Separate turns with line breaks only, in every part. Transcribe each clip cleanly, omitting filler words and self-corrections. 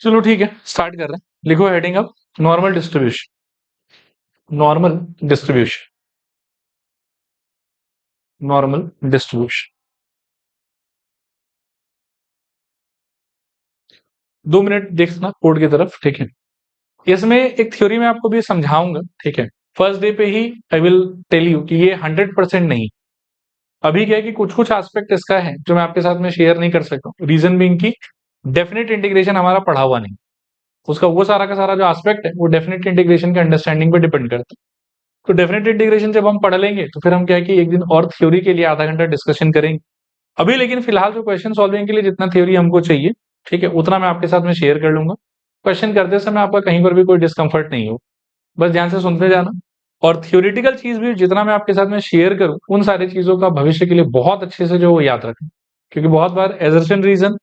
चलो ठीक है, स्टार्ट कर रहे हैं। लिखो हेडिंग अब normal distribution. Normal distribution. Normal distribution. 2 minute देखना कोड की तरफ, ठीक है। इसमें एक थ्योरी में आपको भी समझाऊंगा, ठीक है। फर्स्ट डे पे ही आई विल टेल यू कि ये 100% नहीं। अभी क्या है कि कुछ कुछ एस्पेक्ट इसका है जो मैं आपके साथ में शेयर नहीं कर सकता हूँ। रीजन बीइंग की डेफिनेट इंटीग्रेशन हमारा पढ़ा हुआ नहीं। उसका वो सारा का सारा जो एस्पेक्ट है वो डेफिनेट इंटीग्रेशन के अंडरस्टैंडिंग पे डिपेंड करता है। तो डेफिनेट इंटीग्रेशन जब हम पढ़ लेंगे तो फिर हम क्या है कि एक दिन और थ्योरी के लिए आधा घंटा डिस्कशन करेंगे। अभी लेकिन फिलहाल जो क्वेश्चन सॉल्विंग के लिए जितना थ्योरी हमको चाहिए, ठीक है, उतना मैं आपके साथ में शेयर कर लूंगा। क्वेश्चन करते समय आपका कहीं पर भी कोई डिस्कंफर्ट नहीं हो, बस ध्यान से सुनते जाना। और थ्योरेटिकल चीज भी जितना मैं आपके साथ में शेयर करूं, उन सारी चीजों का भविष्य के लिए बहुत अच्छे से जो वो याद रखें। क्योंकि बहुत बार एजर्शन रीजन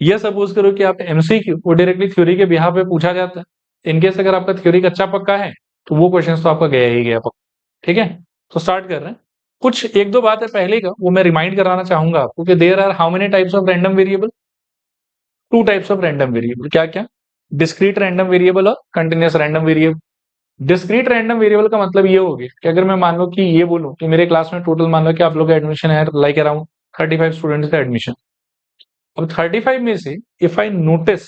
ये सपोज करो कि आप एमसीक्यू वो डायरेक्टली थ्योरी के बिहाफ पे पूछा जाता है। इनकेस अगर आपका थ्योरी कच्चा पक्का है तो वो क्वेश्चन तो आपका गया ही गया पक्का, ठीक है। तो स्टार्ट कर रहे हैं। कुछ एक दो बात है पहले का वो मैं रिमाइंड कराना चाहूंगा आपको कि there are how many types of random variable. 2 types of random variable. क्या क्या? डिस्क्रीट रैंडम वेरिएबल और continuous random variable. Discrete random variable का मतलब ये हो गया कि अगर मैं मान लो कि ये बोलूं कि मेरे क्लास में टोटल मान लो कि आप लोग का एडमिशन है लाइक अराउंड 35 स्टूडेंट्स का एडमिशन। अब 35 में से इफ आई नोटिस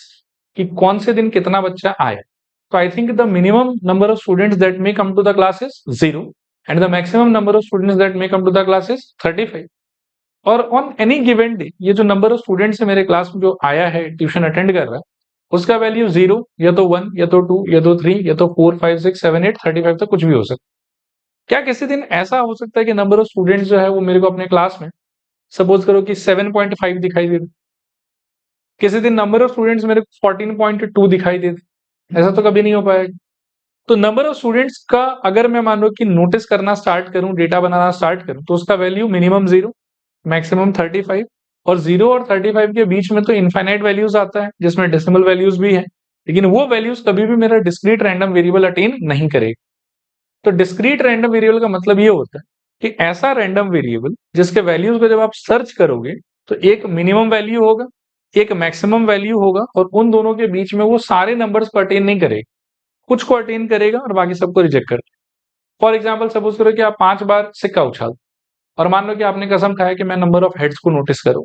कि कौन से दिन कितना बच्चा आया, तो I think the minimum number of students that may come to the class is 0 and the maximum number of students that may come to the class is 35। और ऑन एनी गिवन डे ये जो number of students है मेरे class में जो आया है tuition attend कर रहा है, उसका वैल्यू 0 या तो 1 या तो 2 या तो 3 या तो 4 5 6 7 8 35 तक कुछ भी हो सकता है। क्या किसी दिन ऐसा हो सकता है कि नंबर ऑफ स्टूडेंट्स जो है वो मेरे को अपने क्लास में सपोज करो कि 7.5 दिखाई दे, किसी दिन नंबर ऑफ स्टूडेंट्स मेरे को 14.2 दिखाई दे? ऐसा तो कभी नहीं हो पाएगा। तो नंबर ऑफ स्टूडेंट्स का अगर मैं मान लो कि नोटिस करना स्टार्ट करूं, डेटा बनाना स्टार्ट करूं, तो उसका वैल्यू मिनिमम 0, मैक्सिमम 35। और 0 और 35 के बीच में तो इनफाइनाइट वैल्यूज आता है जिसमें डेसिमल वैल्यूज भी है, लेकिन वो वैल्यूज कभी भी मेरा डिस्क्रीट रैंडम वेरिएबल अटेन नहीं करेगा। तो डिस्क्रीट रैंडम वेरिएबल का मतलब ये होता है कि ऐसा रैंडम वेरिएबल जिसके वैल्यूज को जब आप सर्च करोगे तो एक मिनिमम वैल्यू होगा, एक मैक्सिमम वैल्यू होगा, और उन दोनों के बीच में वो सारे नंबर्स को अटेन नहीं करेगा, कुछ को अटेन करेगा और बाकी सबको रिजेक्ट कर। फॉर एग्जाम्पल सपोज करो कि आप 5 बार सिक्का उछाल और मान लो कि आपने कसम खाया कि मैं नंबर ऑफ हेड्स को नोटिस करूं,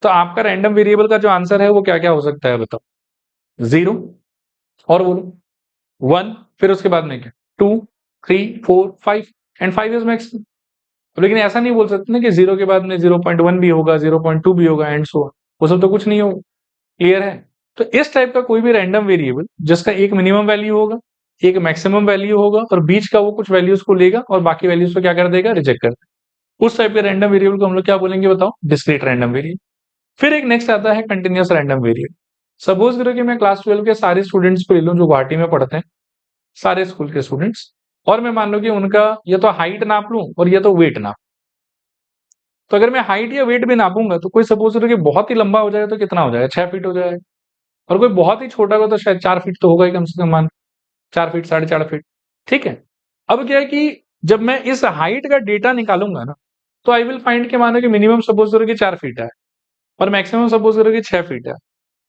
तो आपका रैंडम वेरिएबल का जो आंसर है वो क्या क्या हो सकता है बताओ? 0, और बोलो 1, फिर उसके बाद में क्या 2 3 4 5 एंड 5 इज मैक्सिमम। लेकिन ऐसा नहीं बोल सकते ना कि 0 के बाद में 0.1 भी होगा, 0.2 भी होगा एंड सो, वो सब तो कुछ नहीं होगा। क्लियर है? तो इस टाइप का कोई भी रैंडम वेरिएबल जिसका एक मिनिमम वैल्यू होगा, एक मैक्सिमम वैल्यू होगा और बीच का वो कुछ वैल्यूज को लेगा और बाकी वैल्यूज को क्या कर देगा? रिजेक्ट कर देगा। उस टाइप के रैंडम वेरिएबल को हम लोग क्या बोलेंगे बताओ? Discrete random variable. फिर एक नेक्स्ट आता है कंटिन्यूअस रैंडम वेरिएबल। सपोज करो कि मैं क्लास 12 के सारे स्टूडेंट्स को ले लूं जो गुवाहाटी में पढ़ते हैं, सारे स्कूल के स्टूडेंट्स, और मैं मान लो कि उनका या तो हाइट नाप लूं और या तो वेट नाप। तो अगर मैं हाइट या वेट भी नापूंगा तो कोई सपोज करो कि बहुत ही लंबा हो जाए तो कितना हो जाएगा? 6 फीट हो जाएगा। और कोई बहुत ही छोटा होगा तो शायद 4 फीट तो होगा ही कम से कम, मान 4 फीट 4.5 फीट। ठीक है। अब क्या है कि जब मैं इस हाइट का डेटा निकालूंगा ना, तो आई विल फाइंड के मानो कि मिनिमम सपोज करो कि 4 फीट है और मैक्सिमम सपोज करो कि 6 फीट है।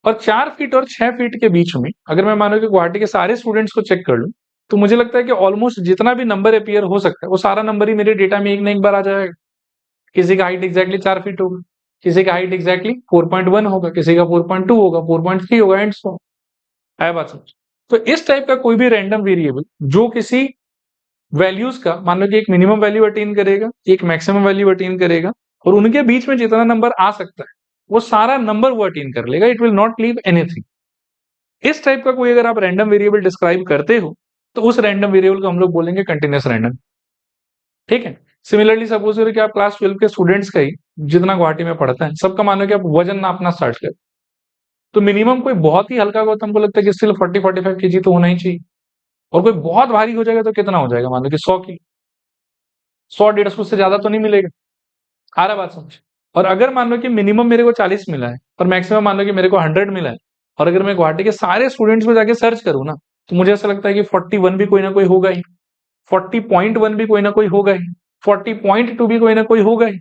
और 4 फीट और 6 फीट के बीच में अगर मैं मानो कि गुवाहाटी के सारे स्टूडेंट्स को चेक कर लूं, तो मुझे लगता है कि ऑलमोस्ट जितना भी नंबर अपीयर हो सकता है वो सारा नंबर ही मेरे डेटा में एक ना एक बार आ जाएगा। किसी का हाइट एग्जैक्टली 4 फीट होगा, किसी का हाइट एग्जैक्टली 4.1 होगा, किसी का 4.2 होगा, 4.3 होगा एंड सो है। बात समझ? तो इस टाइप का कोई भी रैंडम वेरिएबल जो किसी वैल्यूज का मान लो कि एक मिनिमम वैल्यू अटेन करेगा, एक मैक्सिमम वैल्यू अटेन करेगा, और उनके बीच में जितना नंबर आ सकता है वो सारा नंबर वो अटेन कर लेगा। It will not leave anything. इस टाइप का कोई अगर आप रैंडम वेरिएबल डिस्क्राइब करते हो तो उस रैंडम वेरिएबल को हम लोग बोलेंगे कंटिन्यूअस रैंडम। ठीक है। सिमिलरली सपोज करो कि आप क्लास 12 के स्टूडेंट्स का ही जितना गुवाहाटी में पढ़ता है सबका मान लो कि आप वजन नापना स्टार्ट कर, तो मिनिमम कोई बहुत ही हल्का होगा तो हमको लगता है कि स्टिल 40-45 केजी तो होना ही चाहिए। और कोई बहुत भारी हो जाएगा तो कितना हो जाएगा? मान लो कि 100 की 100-150 से ज्यादा तो नहीं मिलेगा। आ रहा बात समझ? और अगर मान लो कि मिनिमम मेरे को 40 मिला है और मैक्सिमम मान लो कि मेरे को 100 मिला है, और अगर मैं गुवाहाटी के सारे स्टूडेंट्स को जाके सर्च करूँ ना, तो मुझे ऐसा लगता है कि 41 भी कोई ना कोई होगा ही, 40.1 भी कोई ना कोई होगा ही, 40.2 भी कोई ना कोई होगा ही।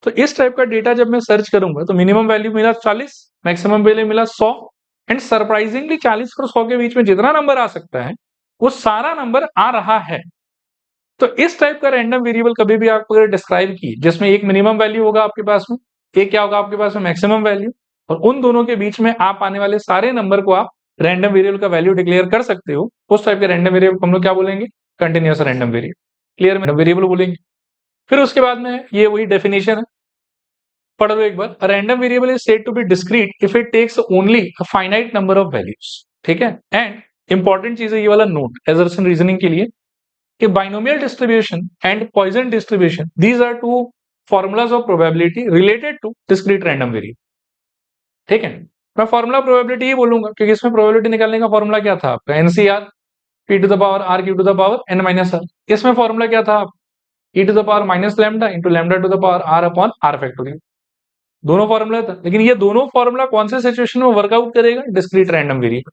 तो इस टाइप का डेटा जब मैं सर्च करूंगा तो मिनिमम वैल्यू मिला 40, मैक्सिमम वैल्यू मिला 100, एंड सरप्राइजिंगली 40 और 100 के बीच में जितना नंबर आ सकता है वो सारा नंबर आ रहा है। तो इस टाइप का रैंडम वेरिएबल कभी भी आप अगर डिस्क्राइब की जिसमें एक मिनिमम वैल्यू होगा आपके पास में, एक क्या होगा आपके पास में मैक्सिमम वैल्यू, और उन दोनों के बीच में आप आने वाले सारे नंबर को आप रैंडम वेरिएबल का वैल्यू डिक्लेयर कर सकते हो, उस टाइप के रैंडम वेरिएबल को हम लोग क्या बोलेंगे, कंटिन्यूअस रैंडम वेरिएबल, क्लियर में वेरिएबल बोलेंगे। फिर उसके बाद में ये वही डेफिनेशन है, पढ़ लो एक बार। Random variable is said to be discrete if it takes only a finite number of values, ठीक है। एंड इंपॉर्टेंट चीज है ये वाला नोट एजर्शन रीजनिंग के लिए कि binomial distribution and Poisson distribution these are two formulas of probability related to discrete random variable, ठीक है। मैं फॉर्मूला प्रोबेबिलिटी ही बोलूंगा क्योंकि इसमें प्रोबेबिलिटी निकालने का फॉर्मूला क्या था आपका, NCR P to the power R Q to the power N minus R. इसमें फॉर्मूला क्या था, E to the power minus lambda into lambda to the power R upon R factorial, दोनों formula था। लेकिन ये दोनों फॉर्मूला कौन से सिचुएशन में वर्कआउट करेगा, डिस्क्रीट रैंडम वेरिएबल,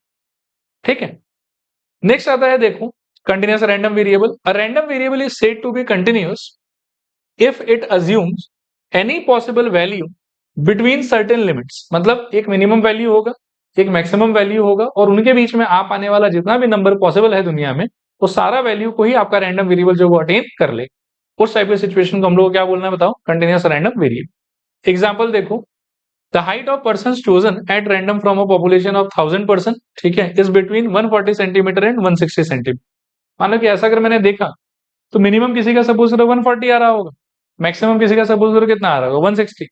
ठीक है। नेक्स्ट आता है देखो continuous random variable. A random variable is said to be continuous if it assumes any possible value between certain limits, मतलब एक मिनिमम वैल्यू होगा, एक मैक्सिमम वैल्यू होगा, और उनके बीच में आप आने वाला जितना भी नंबर पॉसिबल है दुनिया में वो सारा वैल्यू को ही आपका रैंडम वेरिएबल जो वो अटेन कर ले, उस टाइप की सिचुएशन को हम लोग क्या बोलना है बताओ, कंटिन्यूअस रैंडम वेरिएबल। एग्जांपल देखो, the height of person chosen at random from a population of 1000 person, ठीक है, is between 140 centimetre and 160 centimetre. मान लो कि ऐसा अगर मैंने देखा तो मिनिमम किसी का सपोज करो 140 आ रहा होगा, मैक्सिमम किसी का सपोज करो कितना आ रहा होगा 160,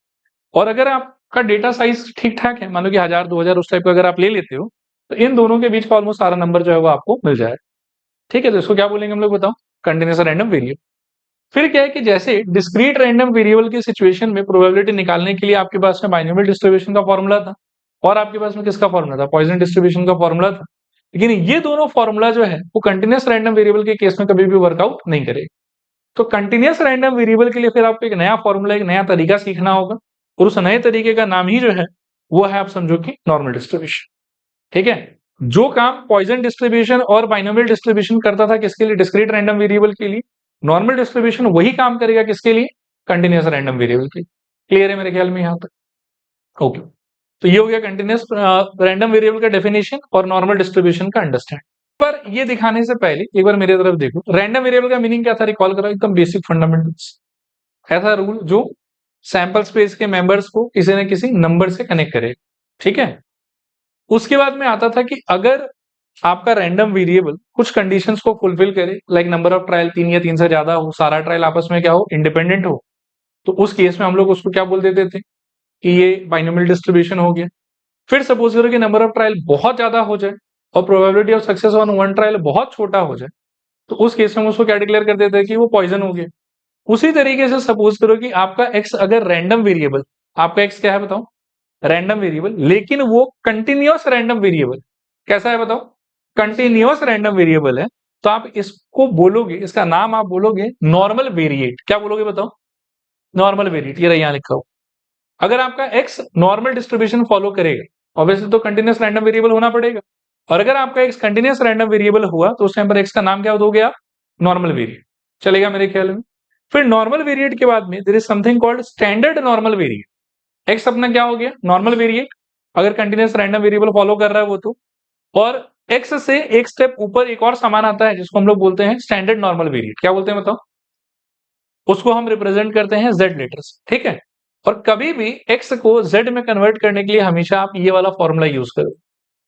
और अगर आपका डेटा साइज ठीक ठाक है, मान लो कि 1000 2000 उस टाइप का अगर आप ले लेते हो, तो इन दोनों के बीच का ऑलमोस्ट सारा नंबर जो है वो आपको मिल जाएगा, ठीक है। तो इसको क्या बोलेंगे हम लोग बताओ, कंटिन्यूअस रैंडम वेरिएबल। फिर क्या है कि जैसे डिस्क्रीट रैंडम वेरिएबल की सिचुएशन में प्रोबेबिलिटी निकालने के लिए आपके पास में बाइनोमियल डिस्ट्रीब्यूशन का फॉर्मूला था, और आपके पास में किसका फॉर्मूला था, पॉइजन डिस्ट्रीब्यूशन का फॉर्मूला था। लेकिन ये दोनों फॉर्मूला जो है वो कंटिन्यूअस रैंडम वेरिएबल के केस में कभी भी वर्कआउट नहीं करेगा। तो कंटिन्यूअस रैंडम वेरिएबल के लिए फिर आपको एक नया फॉर्मूला, एक नया तरीका सीखना होगा, और उस नए तरीके का नाम ही जो है वो है, आप समझो कि नॉर्मल डिस्ट्रीब्यूशन, ठीक है। जो काम पॉइजन डिस्ट्रीब्यूशन और बाइनोमियल डिस्ट्रीब्यूशन करता था किसके लिए, डिस्क्रीट रैंडम वेरिएबल के लिए, नॉर्मल डिस्ट्रीब्यूशन वही काम करेगा किसके लिए, कंटिन्यूअस रैंडम वेरिएबल के लिए। क्लियर है मेरे ख्याल में यहां तक, ओके। तो ये हो गया कंटिन्यूअस रैंडम वेरिएबल का डेफिनेशन और नॉर्मल डिस्ट्रीब्यूशन का अंडरस्टैंड। पर ये दिखाने से पहले एक बार मेरी तरफ देखो, रैंडम वेरिएबल का मीनिंग क्या था, रिकॉल करो एकदम बेसिक फंडामेंटल्स। ऐसा रूल जो सैंपल स्पेस के मेंबर्स को किसी न किसी नंबर से कनेक्ट करे, ठीक है। उसके बाद में आता था कि अगर आपका रैंडम वेरिएबल कुछ कंडीशंस को फुलफिल करे, लाइक नंबर ऑफ ट्रायल 3 या 3 से ज्यादा हो, सारा ट्रायल आपस में क्या हो, इंडिपेंडेंट हो, तो उस केस में हम लोग उसको क्या बोल देते थे कि ये बाइनोमियल डिस्ट्रीब्यूशन हो गया। फिर सपोज करो कि नंबर ऑफ ट्रायल बहुत ज्यादा हो जाए और probability of success on one trial बहुत छोटा हो जाए, तो उस केस में हम उसको क्या डिक्लेयर कर देते हैं कि वो पॉइजन हो गया। उसी तरीके से सपोज करो कि आपका एक्स अगर रैंडम वेरिएबल, आपका एक्स क्या है बताओ, रैंडम वेरिएबल, लेकिन वो कंटिन्यूअस रैंडम वेरिएबल, कैसा है बताओ, कंटिन्यूअस रैंडम वेरिएबल है, तो आप इसको बोलोगे, इसका नाम आप बोलोगे नॉर्मल वेरिएट। क्या बोलोगे बताओ, नॉर्मल वेरिएट, ये यहां लिखा हो। अगर आपका एक्स नॉर्मल डिस्ट्रीब्यूशन फॉलो करेगा, ऑब्वियसली तो कंटिन्यूअस रैंडम वेरिएबल होना पड़ेगा, और अगर आपका एक्स कंटिन्यूअस रैंडम वेरिएबल हुआ तो उस टाइम पर एक्स का नाम क्या दोगे आप, नॉर्मल वेरिएट, चलेगा मेरे ख्याल में। फिर नॉर्मल वेरिएट के बाद में there is something called standard normal variate. X अपना क्या हो गया, नॉर्मल वेरिएट, अगर कंटिन्यूअस रैंडम वेरिएबल फॉलो कर रहा है वो तो, और एक्स से एक स्टेप ऊपर एक और सामान आता है जिसको हम लोग बोलते हैं स्टैंडर्ड नॉर्मल वेरिएट। क्या बोलते हैं बताओ, उसको हम रिप्रेजेंट करते हैं जेड लेटर्स, ठीक है। और कभी भी एक्स को जेड में कन्वर्ट करने के लिए हमेशा आप ये वाला फॉर्मूला यूज करो,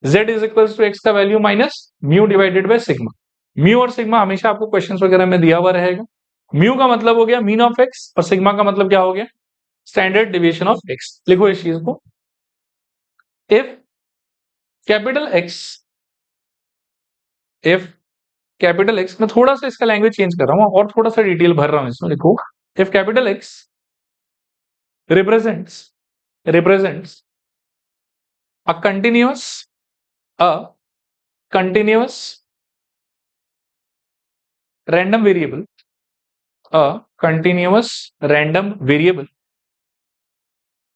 z is equal to X का value minus mu divided by sigma. Mu और सिग्मा हमेशा आपको क्वेश्चंस वगैरह में दिया हुआ रहेगा। म्यू का मतलब हो गया मीन ऑफ एक्स, और सिग्मा का मतलब क्या हो गया, स्टैंडर्ड डिविएशन ऑफ एक्स। लिखो इस चीज को, if capital x, if capital x, मैं थोड़ा सा इसका लैंग्वेज चेंज कर रहा हूं और थोड़ा सा डिटेल भर रहा हूं इसमें, लिखो if capital x represents a a continuous random variable, a continuous random variable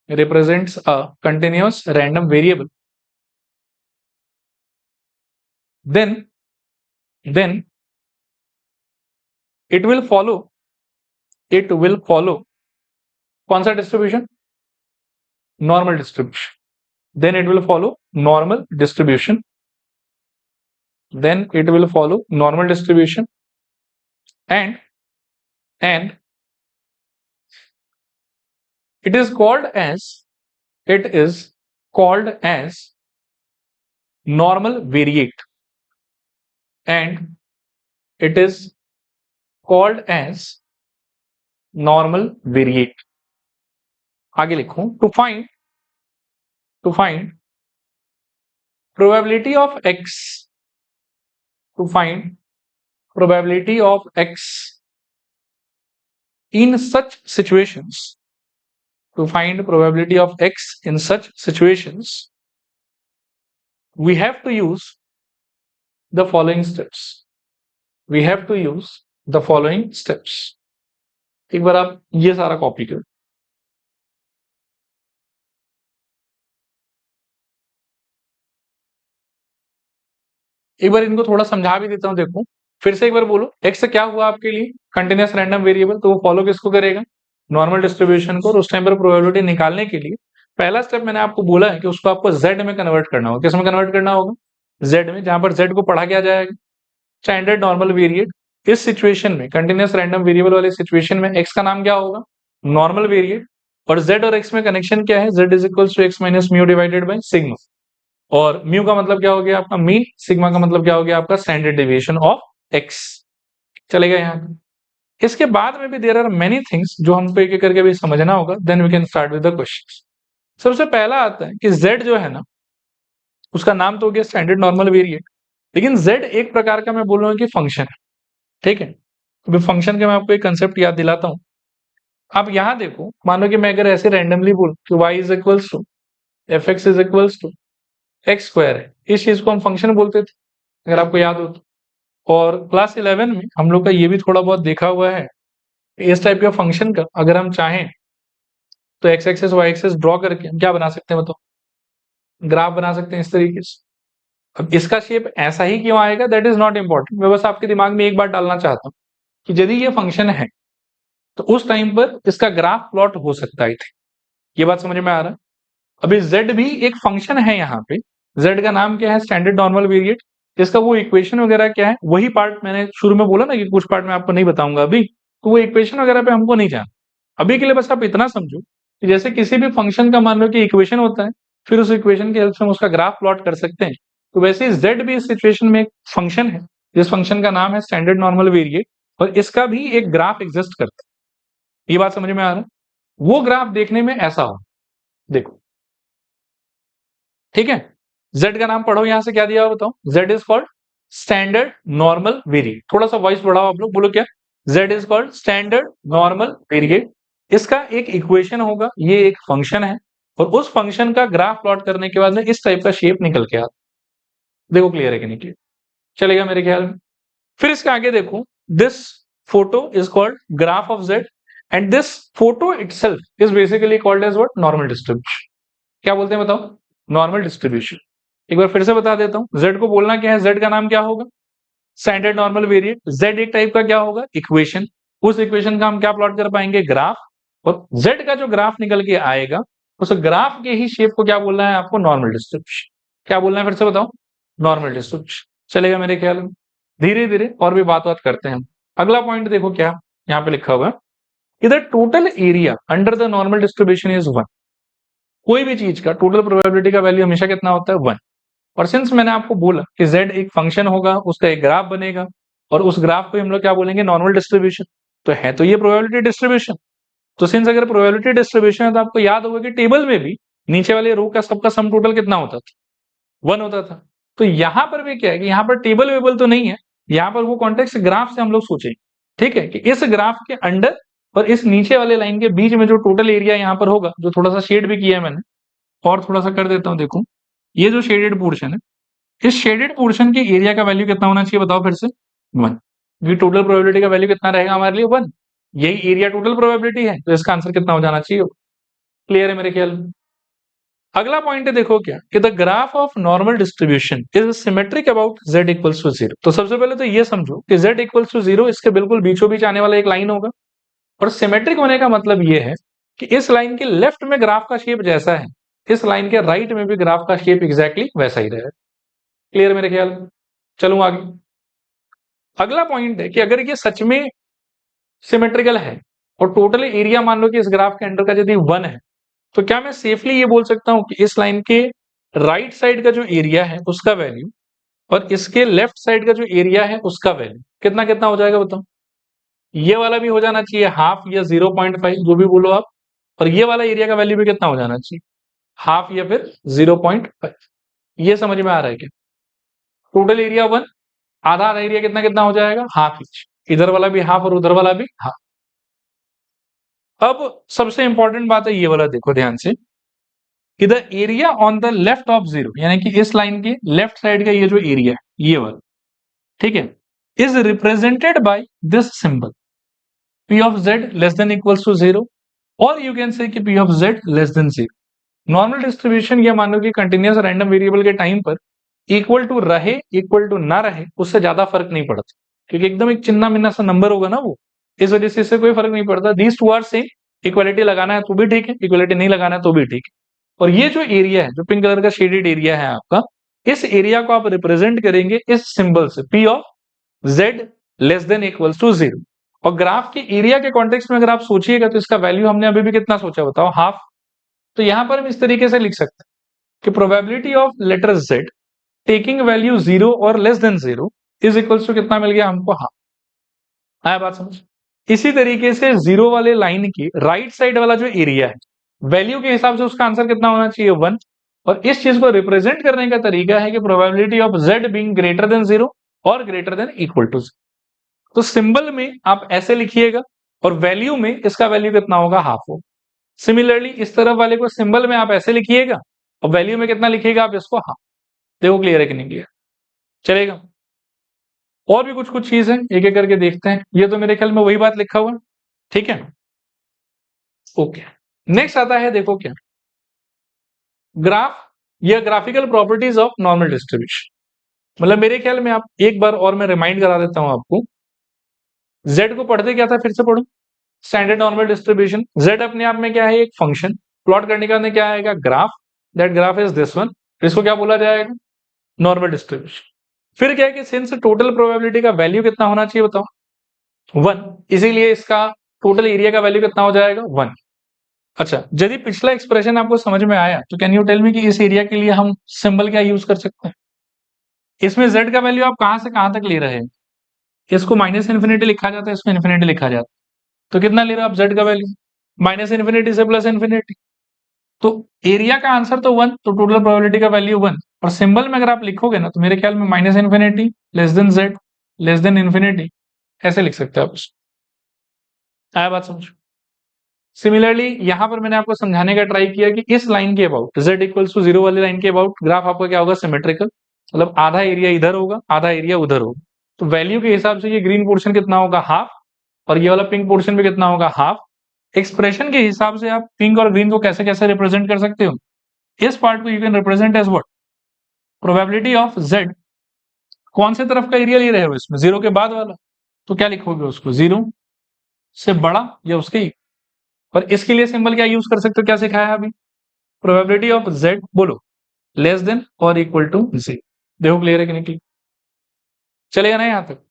represents a continuous random variable, then it will follow कौन सा distribution, normal distribution. then it will follow normal distribution, then it will follow normal distribution, and it is called as normal variate, and it is called as normal variate. आगे लिखूं, to find probability of x, to find probability of x in such situations, to find probability of x in such situations, we have to use the following steps. We have to use the following steps. एक बार आप ये सारा copy करो. एक बार इनको थोड़ा समझा भी देता हूं. देखो फिर से एक बार बोलो, x क्या हुआ आपके लिए? Continuous random variable. तो वो फॉलो किसको करेगा? नॉर्मल डिस्ट्रीब्यूशन को. और उस टाइम पर प्रोबेबिलिटी निकालने के लिए पहला स्टेप मैंने आपको बोला है कि उसको आपको z में कन्वर्ट करना होगा. किस में कन्वर्ट करना होगा? z में, जहां पर z को पढ़ा क्या जाएगा? Standard normal variate. इस सिचुएशन में, कंटिन्यूअस रैंडम वेरिएबल वाले सिचुएशन में x का नाम क्या होगा? Normal variate. और z और x में कनेक्शन क्या है? z is equal to x minus mu divided by sigma. और म्यू का मतलब क्या हो गया आपका? मीन. सिग्मा का मतलब क्या हो गया आपका? Standard deviation of x. चलेगा यहाँ. इसके बाद में भी देयर आर मेनी थिंग्स जो हमको एक एक करके भी समझना होगा. Then we can start with the questions. सबसे पहला आता है कि z जो है ना, उसका नाम तो हो गया स्टैंडर्ड नॉर्मल वेरिएट, लेकिन z एक प्रकार का मैं बोल रहा हूँ कि फंक्शन है. ठीक है. अभी फंक्शन का मैं आपको एक कंसेप्ट याद दिलाता हूँ. आप यहाँ देखो, मानो कि मैं अगर ऐसे रैंडमली बोलूं कि y is equals to F X is equals to X square है, इस चीज को हम फंक्शन बोलते थे, अगर आपको याद हो तो. और क्लास 11 में हम लोग का ये भी थोड़ा बहुत देखा हुआ है. इस टाइप के फंक्शन का अगर हम चाहें तो X axis Y axis draw करके हम क्या बना सकते हैं? बताओ. ग्राफ बना सकते हैं इस तरीके से. अब इसका शेप ऐसा ही क्यों आएगा, दैट इज नॉट इंपॉर्टेंट. मैं बस आपके दिमाग में एक बात डालना चाहता हूँ कि यदि ये फंक्शन है तो उस टाइम पर इसका ग्राफ प्लॉट हो सकता है. ये बात समझ में आ रहा है? अभी z भी एक फंक्शन है. यहाँ पे z का नाम क्या है? Standard normal variate. इसका वो इक्वेशन वगैरह क्या है, वही पार्ट मैंने शुरू में बोला ना कि कुछ पार्ट मैं आपको नहीं बताऊंगा अभी. तो वो इक्वेशन वगैरह पे हमको नहीं जाना. अभी के लिए बस आप इतना समझो कि जैसे किसी भी फंक्शन का मान लो कि इक्वेशन होता है, फिर उस इक्वेशन की हेल्प से हम उसका ग्राफ प्लॉट कर सकते हैं. तो वैसे ही z भी इस सिचुएशन में एक फंक्शन है, जिस फंक्शन का नाम है स्टैंडर्ड नॉर्मल वेरिएट, और इसका भी एक ग्राफ एग्जिस्ट करता है. ये बात समझ में आ रहा है? वो ग्राफ देखने में ऐसा हो. देखो, ठीक है. z का नाम पढ़ो, यहां से क्या दिया हुआ बताओ? z is called standard normal variate. थोड़ा सा वॉइस बढ़ाओ आप लोग, बोलो क्या? z is called standard normal variate. इसका एक इक्वेशन होगा, ये एक फंक्शन है, और उस फंक्शन का ग्राफ प्लॉट करने के बाद में इस टाइप का शेप निकल के आता. देखो क्लियर है कि नहीं क्लियर? चलेगा मेरे ख्याल में. फिर इसके आगे देखो, this photo is called graph of z, and this photo itself is basically called as what? Normal distribution. क्या बोलते हैं बताओ? Normal distribution. एक बार फिर से बता देता हूं, z को बोलना क्या है? z का नाम क्या होगा? Standard normal variate. z एक टाइप का क्या होगा? इक्वेशन. उस इक्वेशन का हम क्या प्लॉट कर पाएंगे? ग्राफ. और z का जो ग्राफ निकल के आएगा, उस ग्राफ के ही शेप को क्या बोलना है आपको? Normal distribution. क्या बोलना है फिर से बताओ? Normal distribution. चलेगा मेरे ख्याल में. धीरे धीरे और भी बात करते हैं. अगला पॉइंट देखो क्या यहाँ पे लिखा हुआ है, इधर total area under the normal distribution is 1. कोई भी चीज का टोटल प्रोबेबिलिटी का वैल्यू हमेशा कितना होता है? 1. और सिंस मैंने आपको बोला कि z एक फंक्शन होगा, उसका एक ग्राफ बनेगा, और उस ग्राफ को हम लोग क्या बोलेंगे? Normal distribution. तो है तो ये प्रोबेबिलिटी डिस्ट्रीब्यूशन. तो सिंस अगर प्रोबेबिलिटी डिस्ट्रीब्यूशन है, तो आपको याद होगा कि टेबल में भी नीचे वाले रो का सबका सम टोटल कितना होता था? 1 होता था. तो यहां पर भी क्या है कि यहाँ पर टेबल वेबल तो नहीं है, यहाँ पर वो कॉन्टेक्स्ट ग्राफ से हम लोग सोचें. ठीक है, कि इस ग्राफ के अंडर और इस नीचे वाले लाइन के बीच में जो टोटल एरिया यहाँ पर होगा, जो थोड़ा सा शेड भी किया है मैंने, और थोड़ा सा कर देता हूं. देखो, ये जो शेडेड पोर्शन है, इस शेडेड पोर्शन के एरिया का वैल्यू कितना होना चाहिए? बताओ फिर से. 1. ये टोटल प्रोबेबिलिटी का वैल्यू कितना रहेगा हमारे लिए? 1. यही एरिया टोटल प्रोबेबिलिटी है, तो इसका आंसर कितना हो जाना चाहिए? क्लियर है मेरे ख्याल में? अगला पॉइंट है, देखो क्या कि the graph of normal distribution is symmetric about z equals to 0. तो सबसे पहले तो ये समझो कि z इक्वल्स टू 0 इसके बिल्कुल बीचों बीच आने वाला एक लाइन होगा. और सिमेट्रिक होने का मतलब ये है कि इस लाइन के लेफ्ट में ग्राफ का शेप जैसा है, इस लाइन के राइट में भी ग्राफ का शेप एग्जैक्टली वैसा ही रहेगा। क्लियर मेरे ख्याल? चलूं आगे। अगला पॉइंट है कि अगर ये सच में सिमेट्रिकल है और टोटल एरिया मान लो कि इस ग्राफ के अंडर का यदि 1 है, तो क्या मैं सेफली ये बोल सकता हूं कि इस लाइन के राइट साइड का जो एरिया है उसका वैल्यू और इसके लेफ्ट साइड का जो एरिया है उसका वैल्यू कितना कितना हो जाएगा बताओ? ये वाला भी हो जाना चाहिए हाफ या 0.5 जो भी बोलो आप, और ये वाला एरिया का वैल्यू भी कितना हो जाना चाहिए? हाफ या फिर 0.5। ये समझ में आ रहा है क्या? टोटल एरिया 1, आधा आधा एरिया कितना कितना हो जाएगा? Half each. इधर वाला भी हाफ और उधर वाला भी हाफ। अब सबसे इंपॉर्टेंट बात है ये वाला, देखो ध्यान से कि the area on the left of 0, यानी कि इस लाइन के लेफ्ट साइड का ये जो एरिया है ये वाला, ठीक है, is represented by this symbol p of z less than equals to 0, और यू कैन से कि p of z less than 0। Normal distribution ये मान लो कि कंटिन्यूअस रैंडम वेरिएबल के टाइम पर इक्वल टू रहे इक्वल टू ना रहे उससे ज्यादा फर्क नहीं पड़ता, क्योंकि एकदम एक चिन्ना मिन्ना सा नंबर होगा ना वो, इस वजह से इससे कोई फर्क नहीं पड़ता। These two are same, equality लगाना है तो भी ठीक है, इक्वालिटी नहीं लगाना है तो भी ठीक है। और ये जो एरिया है, जो पिंक कलर का शेडेड एरिया है आपका, इस एरिया को आप रिप्रेजेंट करेंगे इस सिंबल से p of z less than equals to 0। और ग्राफ के एरिया के कॉन्टेक्स्ट में अगर आप सोचिएगा तो इसका वैल्यू हमने अभी भी कितना सोचा बताओ? हाफ। तो यहां पर हम इस तरीके से लिख सकते हैं कि probability of letter z taking value 0 और less than 0 is equals to कितना मिल गया हमको? हाफ। आया बात समझ? इसी तरीके से 0 वाले लाइन की राइट साइड वाला जो एरिया है वैल्यू के हिसाब से उसका आंसर कितना होना चाहिए? 1। और इस चीज को रिप्रेजेंट करने का तरीका है कि probability of z being greater than 0 और ग्रेटर देन इक्वल टू 0। तो सिंबल में आप ऐसे लिखिएगा और वैल्यू में इसका वैल्यू कितना होगा? हाफ होगा। सिमिलरली इस तरफ वाले को सिंबल में आप ऐसे लिखिएगा और वैल्यू में कितना लिखिएगा आप इसको? हाफ। देखो क्लियर है कि नहीं क्लियर? चलेगा। और भी कुछ कुछ चीज है, एक एक करके देखते हैं। ये तो मेरे ख्याल में वही बात लिखा हुआ है, ठीक है, ओके। नेक्स्ट आता है, देखो क्या, ग्राफ या graphical properties of normal distribution. मतलब मेरे ख्याल में आप एक बार और मैं रिमाइंड करा देता हूं आपको, z को पढ़ते क्या था, फिर से पढ़ो। स्टैंडर्ड नॉर्मल डिस्ट्रीब्यूशन, z अपने आप में क्या है? एक फंक्शन। प्लॉट करने का क्या आएगा? Graph. That graph is this one. इसको क्या बोला जाएगा? Normal distribution. फिर क्या है कि सिंस टोटल प्रोबेबिलिटी का वैल्यू कितना होना चाहिए बताओ? 1। इसीलिए इसका टोटल एरिया का वैल्यू कितना हो जाएगा? 1। अच्छा, यदि पिछला एक्सप्रेशन आपको समझ में आया तो कैन यू टेल मी कि इस एरिया के लिए हम सिंबल क्या यूज कर सकते हैं? इसमें z का वैल्यू आप कहां से कहां तक ले रहे हैं? इसको माइनस इन्फिनिटी लिखा जाता है, इसको इन्फिनिटी लिखा जाता है। तो कितना ले रहे हो आप z का वैल्यू? माइनस इन्फिनिटी से प्लस इन्फिनिटी। तो एरिया का आंसर तो 1, तो टोटल प्रोबेबिलिटी का वैल्यू 1। और सिंबल में अगर आप लिखोगे ना तो मेरे ख्याल में minus infinity less than z less then infinity ऐसे लिख सकते हैं आप उसको। आया बात समझ? सिमिलरली यहां पर मैंने आपको समझाने का ट्राई किया कि इस लाइन के अबाउट z इक्वल्स टू 0 वाली लाइन के अबाउट ग्राफ आपका क्या होगा? सिमेट्रिकल। मतलब आधा एरिया इधर होगा, आधा एरिया उधर होगा। तो वैल्यू के हिसाब से ये ग्रीन पोर्शन कितना होगा? हाफ। और ये वाला पिंक पोर्शन भी कितना होगा? हाफ। एक्सप्रेशन के हिसाब से आप पिंक और ग्रीन को कैसे कैसे रिप्रेजेंट कर सकते हो? इस पार्ट को you can represent as what? Probability of z। कौन से तरफ का एरिया ले रहे हो इसमें? 0 के बाद वाला। तो क्या लिखोगे उसको? 0 से बड़ा या उसके। और इसके लिए सिंबल क्या यूज कर सकते हो? क्या सिखाया अभी? प्रोबेबिलिटी ऑफ z बोलो लेस देन और इक्वल टू 0। देखो क्लियर है कि नहीं क्लियर? चलेगा ना यहां तक?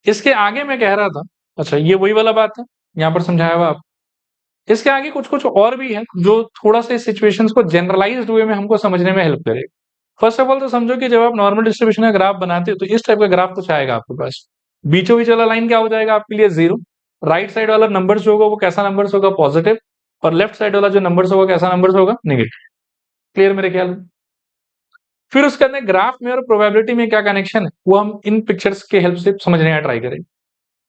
इसके आगे मैं कह रहा था, अच्छा ये वही वाला बात है, यहां पर समझाया हुआ आप। इसके आगे कुछ कुछ और भी है जो थोड़ा सा सिचुएशंस को जनरलाइज्ड वे में हमको समझने में हेल्प करेगा। फर्स्ट ऑफ ऑल तो समझो कि जब आप नॉर्मल डिस्ट्रीब्यूशन का ग्राफ बनाते हो तो इस टाइप का ग्राफ कुछ आएगा आपके पास। बीचों बीच वाला लाइन क्या हो जाएगा आपके लिए? 0। राइट साइड वाला नंबर्स होगा वो कैसा नंबर्स होगा? पॉजिटिव। और लेफ्ट साइड वाला जो नंबर्स होगा कैसा नंबर्स होगा? नेगेटिव। क्लियर मेरे ख्याल में? फिर उसके अंदर ग्राफ में और प्रोबेबिलिटी में क्या कनेक्शन है वो हम इन पिक्चर्स के हेल्प से समझने का ट्राई करेंगे।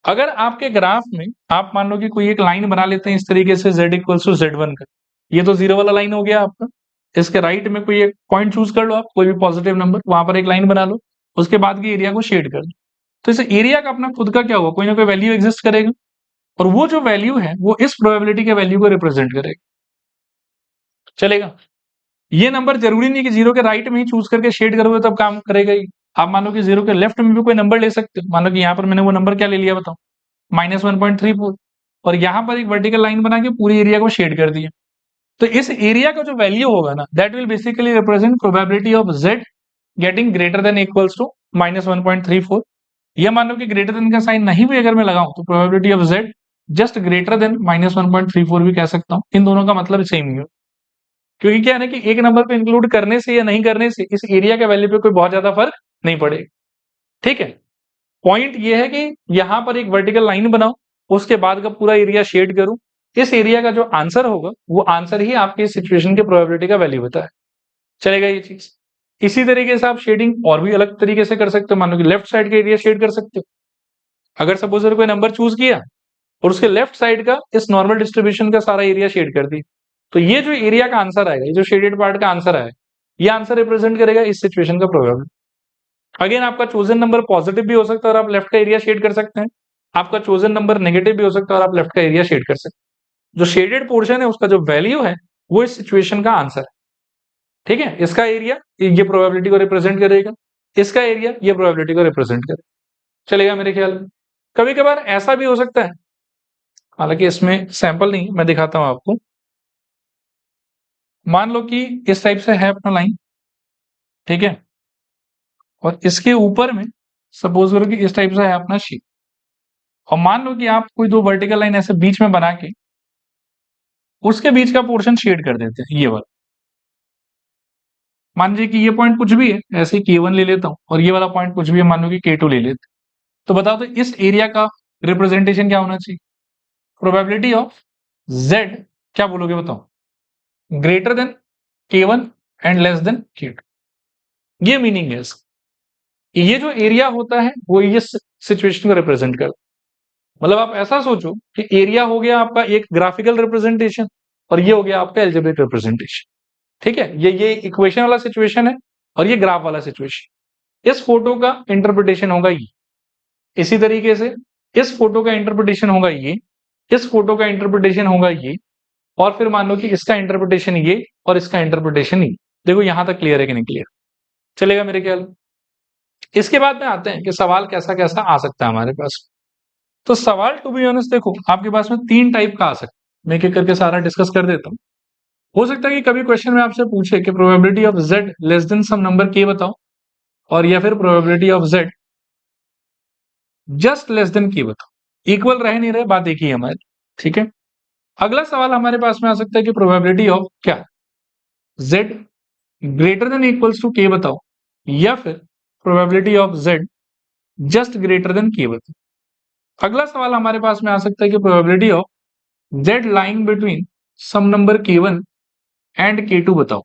अगर आपके ग्राफ में आप मान लो कि कोई एक लाइन बना लेते हैं इस तरीके से z इक्वल्स टू z1 का, ये तो 0 वाला लाइन हो गया आपका। इसके राइट में कोई एक पॉइंट चूज कर लो आप, कोई भी पॉजिटिव नंबर, वहां पर एक लाइन बना लो, उसके बाद के एरिया को शेड कर दो। तो इस एरिया का अपना खुद का क्या होगा? कोई ना कोई वैल्यू एग्जिस्ट करेगा, और वो जो वैल्यू है वो इस प्रोबेबिलिटी के वैल्यू को रिप्रेजेंट करेगा। चलेगा? ये नंबर जरूरी नहीं कि 0 के राइट में ही चूज करके शेड करोगे तब काम करेगा ही। आप मान लो कि 0 के लेफ्ट में भी कोई नंबर ले सकते हो। मान लो कि यहाँ पर मैंने वो नंबर क्या ले लिया बताओ? -1.34। और यहां पर एक वर्टिकल लाइन बना के पूरी एरिया को शेड कर दिया। तो इस एरिया का जो वैल्यू होगा ना, that will basically represent probability of z getting greater than equals to -1.34। ये मान लो कि ग्रेटर देन का साइन नहीं भी अगर मैं लगाऊं तो probability of z just greater then -1.34 भी कह सकता हूं। इन दोनों का मतलब सेम ही है, क्योंकि क्या है ना कि एक नंबर पे इंक्लूड करने से या नहीं करने से इस एरिया के वैल्यू पे कोई बहुत ज्यादा फर्क नहीं पड़ेगा। ठीक है, पॉइंट ये है कि यहां पर एक वर्टिकल लाइन बनाओ, उसके बाद का पूरा एरिया शेड करूं, इस एरिया का जो आंसर होगा वो आंसर ही आपके सिचुएशन के प्रोबेबिलिटी का वैल्यू बताए। चलेगा ये चीज। इसी तरीके से आप शेडिंग और भी अलग तरीके से कर सकते हो। मान लो कि लेफ्ट साइड का एरिया शेड कर सकते हो। अगर सपोज कोई नंबर चूज किया और उसके लेफ्ट साइड का इस नॉर्मल डिस्ट्रीब्यूशन का सारा एरिया शेड कर दी, तो ये जो एरिया का आंसर आएगा, ये जो शेडेड पार्ट का आंसर आएगा, ये आंसर रिप्रेजेंट करेगा इस सिचुएशन का प्रोबेबिलिटी। अगेन आपका चोजन नंबर पॉजिटिव भी हो सकता है और आप लेफ्ट का एरिया शेड कर सकते हैं। आपका चोजन नंबर नेगेटिव भी हो सकता है और आप लेफ्ट का एरिया शेड कर सकते हैं। जो शेडेड पोर्शन है उसका जो वैल्यू है वो इस सिचुएशन का आंसर है। ठीक है, इसका एरिया ये प्रोबेबिलिटी को रिप्रेजेंट करेगा, इसका एरिया ये प्रोबेबिलिटी को रिप्रेजेंट करेगा। चलेगा मेरे ख्याल में। कभी कभार ऐसा भी हो सकता है, हालांकि इसमें सैंपल नहीं, मैं दिखाता हूं आपको। मान लो कि इस टाइप से है अपना लाइन, ठीक है, और इसके ऊपर में सपोज करो कि इस टाइप से है अपना शेप, और मान लो कि आप कोई दो वर्टिकल लाइन ऐसे बीच में बना के उसके बीच का पोर्शन शेड कर देते हैं, ये वाला। मान लीजिए कि ये पॉइंट कुछ भी है, ऐसे ही K1 ले लेता हूं, और ये वाला पॉइंट कुछ भी है, मान लो कि K2 ले लेते हैं। तो बताओ तो इस एरिया का रिप्रेजेंटेशन क्या होना चाहिए? प्रोबेबिलिटी ऑफ z, क्या बोलोगे बताओ? Greater than K1 and less than K2। ये मीनिंग है इसका। ये जो एरिया होता है वो ये सिचुएशन को रिप्रेजेंट करता है। मतलब आप ऐसा सोचो कि एरिया हो गया आपका एक ग्राफिकल रिप्रेजेंटेशन और ये हो गया आपका एल्जेब्रिक रिप्रेजेंटेशन। ठीक है, ये इक्वेशन वाला सिचुएशन है और ये ग्राफ वाला सिचुएशन। इस फोटो का इंटरप्रिटेशन होगा ये, इसी तरीके से इस फोटो का इंटरप्रिटेशन होगा ये, इस फोटो का इंटरप्रिटेशन होगा ये, और फिर मान लो कि इसका इंटरप्रिटेशन ये और इसका इंटरप्रिटेशन ये। देखो यहां तक क्लियर है कि नहीं क्लियर? चलेगा मेरे ख्याल। इसके बाद में आते हैं कि सवाल कैसा कैसा आ सकता है हमारे पास। तो सवाल टू बी ऑनेस्ट देखो आपके पास में 3 टाइप का आ सकता है। मैं एक एक करके सारा डिस्कस कर देता हूं। हो सकता है कि कभी क्वेश्चन में आपसे पूछे कि probability of z less than some number k बताओ, और या फिर probability of z just less than k बताओ। इक्वल रह नहीं रहे, बात एक ही है हमारी। ठीक है, अगला सवाल हमारे पास में आ सकता है कि प्रोबेबिलिटी ऑफ क्या, z greater than equals to k बताओ, या फिर probability of z just greater than k बताओ। अगला सवाल हमारे पास में आ सकता है कि probability of z lying between some number k1 and k2 बताओ।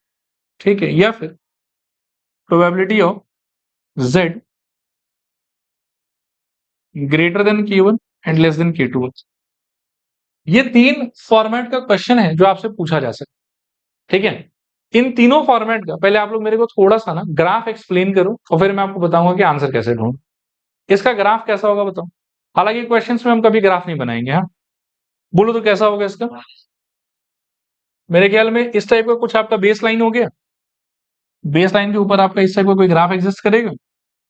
ठीक है, या फिर probability of z greater than k1 and less than k2। ये 3 फॉर्मेट का क्वेश्चन है जो आपसे पूछा जा सकता है। ठीक है, इन तीनों फॉर्मेट का पहले आप लोग मेरे को थोड़ा सा ना ग्राफ एक्सप्लेन करो और फिर मैं आपको बताऊंगा कि आंसर कैसे ढूंढ। इसका ग्राफ कैसा होगा बताओ? हालांकि क्वेश्चंस में हम कभी ग्राफ नहीं बनाएंगे। हाँ, बोलो तो कैसा होगा इसका? मेरे ख्याल में इस टाइप का कुछ आपका बेस लाइन हो गया, बेस लाइन के ऊपर आपका इस टाइप का कोई ग्राफ एग्जिस्ट करेगा।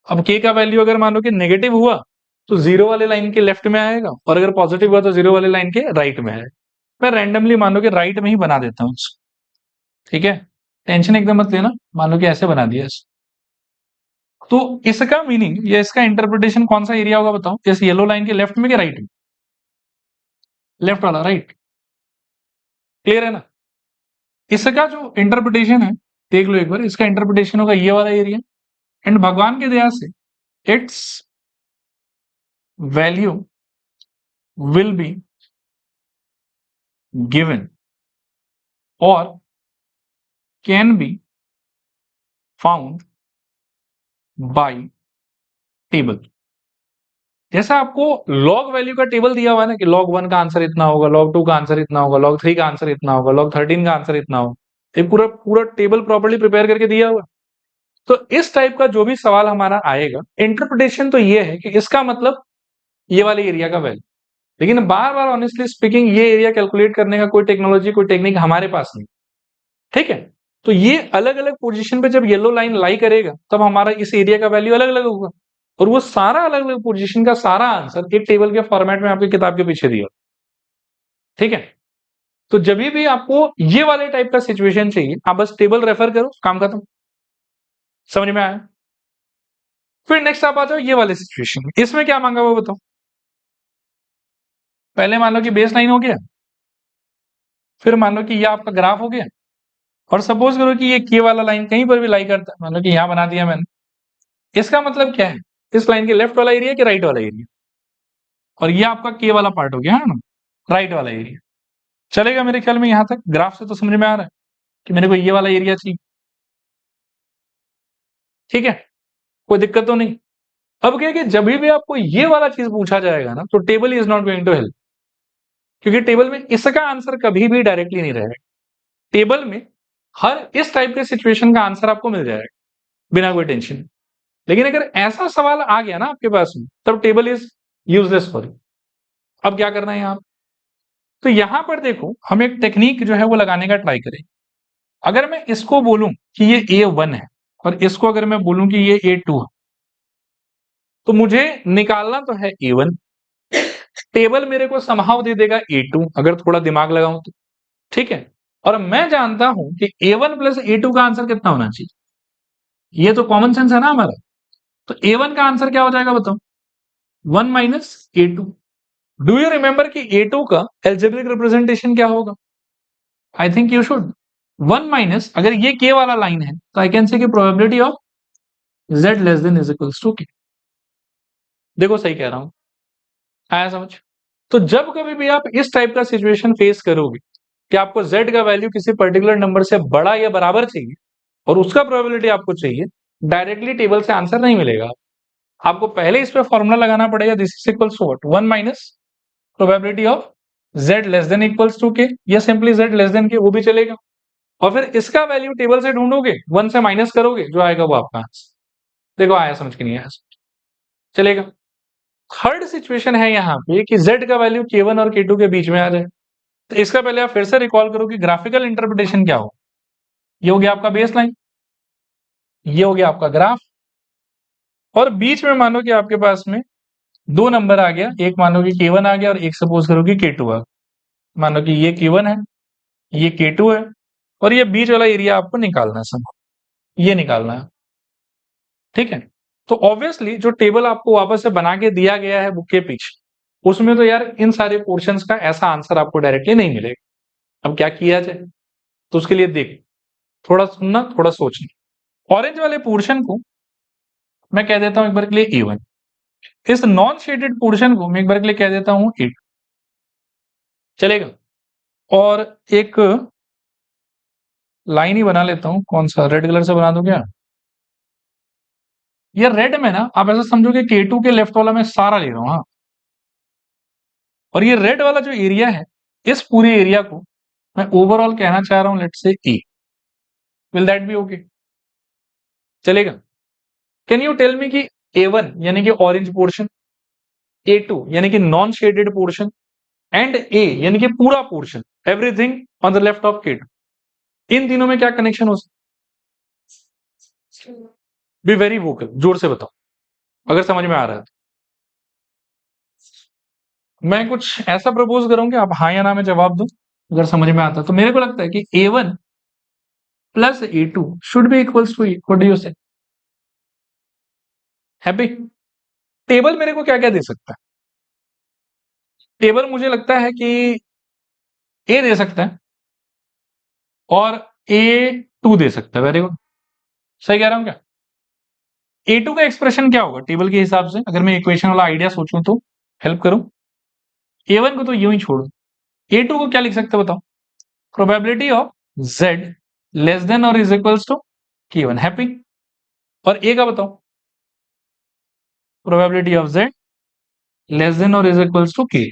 अब k का वैल्यू अगर मान लो कि नेगेटिव हुआ तो जीरो वाले लाइन के लेफ्ट में आएगा, और अगर पॉजिटिव हुआ तो जीरो वाले लाइन के राइट में आएगा। मैं रैंडमली मान लो कि राइट में ही बना देता हूँ। ठीक है, टेंशन एकदम मत लेना, मान लो कि ऐसे बना दिया। तो इसका मीनिंग या इसका इंटरप्रिटेशन कौन सा एरिया होगा बताओ? इस येलो लाइन के लेफ्ट में कि राइट में? लेफ्ट वाला, राइट। क्लियर है ना? इसका जो इंटरप्रिटेशन है देख लो एक बार, इसका इंटरप्रिटेशन होगा ये वाला एरिया, एंड भगवान के दया से its value will be given और can be found by table. जैसा आपको लॉग वैल्यू का टेबल दिया हुआ है ना कि log 1 का आंसर इतना होगा, log 2 का आंसर इतना होगा, log 3 का आंसर इतना होगा, log 13 का आंसर इतना होगा, एक पूरा पूरा टेबल प्रॉपर्ली प्रिपेयर करके दिया हुआ। तो इस टाइप का जो भी सवाल हमारा आएगा, इंटरप्रिटेशन तो ये है कि इसका मतलब ये वाले एरिया का वैल्यू, लेकिन बार बार ऑनेस्टली स्पीकिंग ये एरिया कैलकुलेट करने का कोई टेक्नोलॉजी कोई टेक्निक हमारे पास नहीं। ठीक है, तो ये अलग अलग पोजीशन पे जब येलो लाइन लाई करेगा तब हमारा इस एरिया का वैल्यू अलग अलग होगा, और वो सारा अलग अलग पोजीशन का सारा आंसर एक टेबल के फॉर्मेट में आपकी किताब के पीछे दिया। ठीक है, तो जब भी आपको ये वाले टाइप का सिचुएशन चाहिए, आप बस टेबल रेफर करो, काम खत्म। समझ में आया? फिर नेक्स्ट आप आ जाओ ये वाले सिचुएशन में। इसमें क्या मांगा वो बताओ। पहले मान लो कि बेस लाइन हो गया, फिर मान लो कि ये आपका ग्राफ हो गया, और सपोज करो कि ये के वाला लाइन कहीं पर भी लाई करता है, मान लो कि यहां बना दिया मैंने। इसका मतलब क्या है, इस लाइन के लेफ्ट वाला एरिया कि राइट वाला एरिया, और ये आपका के वाला पार्ट हो गया है ना, राइट वाला एरिया। चलेगा मेरे ख्याल में, यहां तक ग्राफ से तो समझ में आ रहा है कि मेरे को ये वाला एरिया चाहिए। ठीक है, कोई दिक्कत तो नहीं। अब क्या है कि जब भी आपको ये वाला चीज पूछा जाएगा ना, तो table is not going to help, क्योंकि टेबल में इसका आंसर कभी भी डायरेक्टली नहीं रहेगा। टेबल में हर इस टाइप के सिचुएशन का आंसर आपको मिल जाएगा बिना कोई टेंशन। लेकिन अगर ऐसा सवाल आ गया ना आपके पास में, तब table is useless for you. अब क्या करना है यहाँ, तो यहां पर देखो हम एक टेक्निक जो है वो लगाने का ट्राई करें। अगर मैं इसको बोलूं कि ये A1 है, और इसको अगर मैं बोलूं कि ये A2 है, तो मुझे निकालना तो है A1, टेबल मेरे को समहाउ दे देगा A2 अगर थोड़ा दिमाग लगाऊं तो। ठीक है, और मैं जानता हूं कि A1 प्लस A2 का आंसर कितना होना चाहिए। ये तो कॉमन सेंस है ना हमारा। तो A1 का आंसर क्या हो जाएगा बताओ, 1 minus A2। Do you remember कि A2 का एल्जेब्रिक रिप्रेजेंटेशन क्या होगा? I think you should. 1 minus, अगर ये के वाला लाइन है तो I can say probability of z less than is equals to K. देखो सही कह रहा हूं, आया समझ? तो जब कभी भी आप इस टाइप का सिचुएशन फेस करोगे कि आपको z का वैल्यू किसी पर्टिकुलर नंबर से बड़ा या बराबर चाहिए, और उसका प्रोबेबिलिटी आपको चाहिए, डायरेक्टली टेबल से आंसर नहीं मिलेगा। आपको पहले इस पे फॉर्मूला लगाना पड़ेगा, this is equals to what, 1 minus probability of z less than equals to K, या सिंपली z लेस देन के, वो भी चलेगा। और फिर इसका वैल्यू टेबल से ढूंढोगे, 1 से माइनस करोगे, जो आएगा वो आपका आंसर। देखो आया समझ के नहीं आया, चलेगा। थर्ड सिचुएशन है यहाँ पे कि z का वैल्यू k1 और k2 के बीच में आ जाए। तो इसका पहले आप फिर से रिकॉल करो कि ग्राफिकल इंटरप्रिटेशन क्या हो। ये हो गया आपका बेस लाइन, ये हो गया आपका ग्राफ, और बीच में मानो कि आपके पास में दो नंबर आ गया, एक मानो कि k1 आ गया और एक सपोज करो कि k2 आ गया। मानो कि ये k1 है, ये k2 है, और ये बीच वाला एरिया आपको निकालना है, सब ये निकालना है। ठीक है, तो ऑब्वियसली जो टेबल आपको वापस से बना के दिया गया है बुक के पीछे, उसमें तो यार इन सारे पोर्शंस का ऐसा आंसर आपको डायरेक्टली नहीं मिलेगा। अब क्या किया जाए, तो उसके लिए देख, थोड़ा सुनना, थोड़ा सोचना। ऑरेंज वाले पोर्शन को मैं कह देता हूं एक बार के लिए A1, इस नॉन शेडेड पोर्शन को मैं एक बार के लिए कह देता हूं A2, चलेगा। और एक लाइन ही बना लेता हूं, कौन सा, रेड कलर से बना दूं क्या? ये रेड में ना आप ऐसा समझो कि K2 के लेफ्ट वाला मैं सारा ले रहा हूं, हाँ। और ये रेड वाला जो एरिया है, इस पूरे एरिया को मैं ओवरऑल कहना चाह रहा हूं, let's say A. Will that be okay? चलेगा। कैन यू टेल मी कि A1 यानी कि ऑरेंज पोर्शन, A2 यानी कि non shaded portion, and A यानी कि पूरा portion, everything on the left of K2, इन तीनों में क्या कनेक्शन हो सकता? बी वेरी वोकल, जोर से बताओ अगर समझ में आ रहा है। मैं कुछ ऐसा प्रपोज करूंगा, आप हाँ या ना में जवाब दो अगर समझ में आता। तो मेरे को लगता है कि A1 plus A2 should be equals to E। What do you say? Happy? Table मेरे को क्या क्या दे सकता है? टेबल मुझे लगता है कि ए दे सकता है और A2 दे सकता है। वेरी गुड, सही कह रहा हूं क्या? A2 का एक्सप्रेशन क्या होगा टेबल के हिसाब से, अगर मैं इक्वेशन वाला आइडिया सोचूं तो हेल्प करूं। A1 को तो यूं ही छोड़ो, A2 को क्या लिख सकते हो बताओ? Probability of z less than और is equals to K1। Happy? और A का बताओ? Probability of z less than और इज इक्वल्स टू K।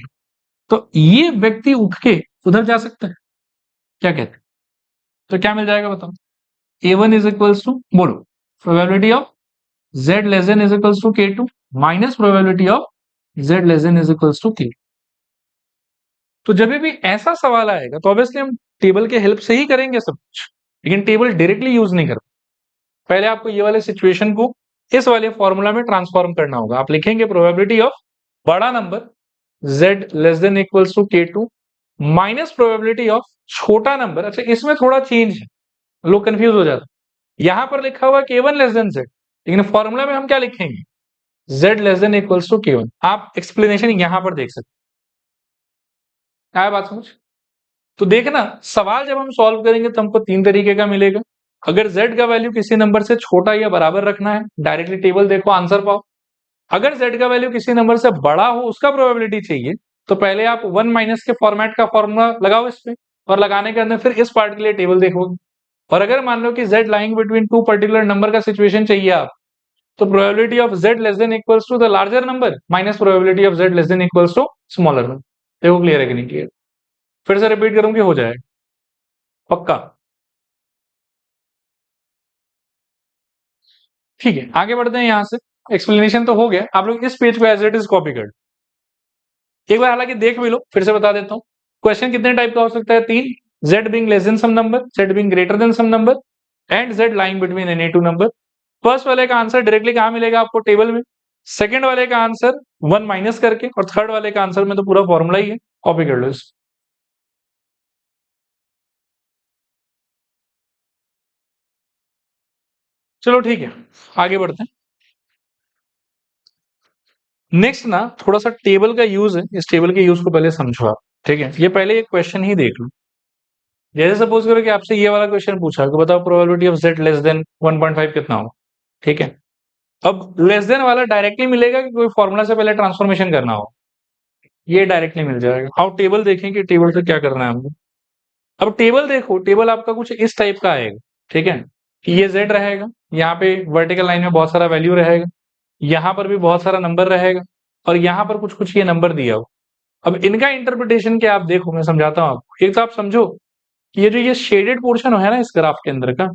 तो ये व्यक्ति उठ के उधर जा सकता है, क्या कहते हैं? तो क्या मिल जाएगा बताओ? A1 इज इक्वल्स टू, बोलो, probability of z less than is equals to K2 minus probability of z less than is equals to K। तो जब भी ऐसा सवाल आएगा तो ऑब्वियसली हम टेबल के हेल्प से ही करेंगे सब कुछ, लेकिन टेबल डायरेक्टली यूज नहीं कर। पहले आपको ये वाले सिचुएशन को इस वाले फॉर्मूला में ट्रांसफॉर्म करना होगा। आप लिखेंगे प्रोबेबिलिटी ऑफ बड़ा number z less than equals to K2 minus probability of छोटा नंबर। अच्छा, इसमें थोड़ा चेंज है, लोग कंफ्यूज हो जाते हैं। यहां पर लिखा हुआ K1 लेस देन Z, लेकिन फॉर्मूला में हम क्या लिखेंगे? Z less than equals to K1। आप एक्सप्लेनेशन यहां पर देख सकते हैं। आया बात समझ? तो देखना, सवाल जब हम सॉल्व करेंगे तो हमको 3 तरीके का मिलेगा। अगर Z का वैल्यू किसी नंबर से छोटा या बराबर रखना है, डायरेक्टली टेबल देखो, आंसर पाओ। अगर Z का वैल्यू किसी नंबर से बड़ा हो, उसका प्रोबेबिलिटी चाहिए, तो पहले आप 1 माइनस के फॉर्मेट का फॉर्मूला लगाओ इस पे, और लगाने के अंदर फिर इस पार्ट के लिए टेबल देखोगे। और अगर मान लो कि Z lying between two particular number का सिचुएशन चाहिए आप, तो probability of Z less than equals to the larger number minus probability of Z less than equals to smaller number. देखो क्लियर है कि नहीं क्लियर? फिर से रिपीट करूंगी, हो जाएगा पक्का। ठीक है, आगे बढ़ते हैं। यहां से एक्सप्लेनेशन तो हो गया, आप लोग इस पेज को एज इट इज कॉपी कर एक बार, हालांकि देख भी लो, फिर से बता देता हूँ। क्वेश्चन कितने टाइप का हो सकता है? 3। Z being less than some number, Z being greater than some number, and Z lying between any two number। First वाले का आंसर डायरेक्टली कहां मिलेगा आपको? टेबल में। सेकंड वाले का आंसर 1 माइनस करके, और थर्ड वाले का आंसर में तो पूरा फॉर्मूला ही है, कॉपी कर लो इस। चलो ठीक है, आगे बढ़ते हैं। नेक्स्ट ना, थोड़ा सा टेबल का यूज है, इस टेबल के यूज को पहले समझो आप। ठीक है, ये पहले एक क्वेश्चन ही देख लो। जैसे सपोज करो कि आपसे ये वाला क्वेश्चन पूछा कि बताओ probability of Z less then 1.5 कितना हो। ठीक है, अब लेस देन वाला डायरेक्टली मिलेगा कि कोई फॉर्मूला से पहले ट्रांसफॉर्मेशन करना हो? ये डायरेक्टली मिल जाएगा। अब टेबल देखें कि टेबल से क्या करना है हमको। अब टेबल देखो, टेबल आपका कुछ इस टाइप का आएगा। ठीक है, कि ये Z रहेगा, यहाँ पे वर्टिकल लाइन में बहुत सारा वैल्यू रहेगा, यहाँ पर भी बहुत सारा नंबर रहेगा, और यहाँ पर कुछ कुछ ये नंबर दिया हो। अब इनका इंटरप्रिटेशन क्या, आप देखो, मैं समझाता हूँ आपको। एक तो आप समझो कि ये जो ये शेडेड पोर्शन है ना इस ग्राफ के अंदर का,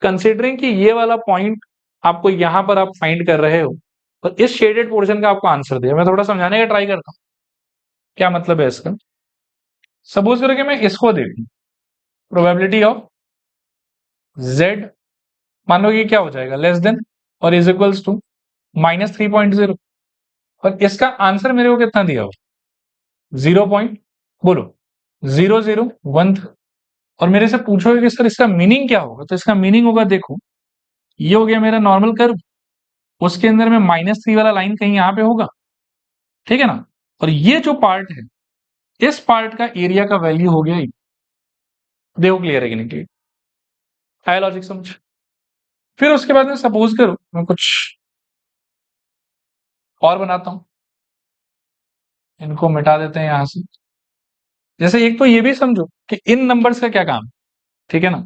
कंसिडरिंग कि ये वाला पॉइंट आपको यहाँ पर आप फाइंड कर रहे हो, और इस शेडेड पोर्शन का आपको आंसर दिया। मैं थोड़ा समझाने का ट्राई करता हूँ, क्या मतलब है इसका। सपोज करो कि मैं इसको देखूं, प्रोबेबिलिटी ऑफ Z, मान लो ये क्या हो जाएगा? लेस देन और इज इक्वल्स टू -3.0, और इसका आंसर मेरे को कितना दिया हो? 0 पॉइंट, बोलो, 001। और मेरे से पूछोगे कि सर इसका मीनिंग क्या होगा, तो इसका मीनिंग होगा, देखो, ये हो गया मेरा नॉर्मल कर्व, उसके अंदर में -3 वाला लाइन कहीं यहाँ पे होगा। ठीक है ना, और ये जो पार्ट है, इस पार्ट का एरिया का वैल्यू हो गया। देखो क्लियर है कि नहीं क्लियर? आया लॉजिक समझ? फिर उसके बाद में सपोज करो मैं कुछ और बनाता हूं, इनको मिटा देते हैं यहां से। जैसे एक तो ये भी समझो कि इन नंबर्स का क्या काम है। ठीक है ना,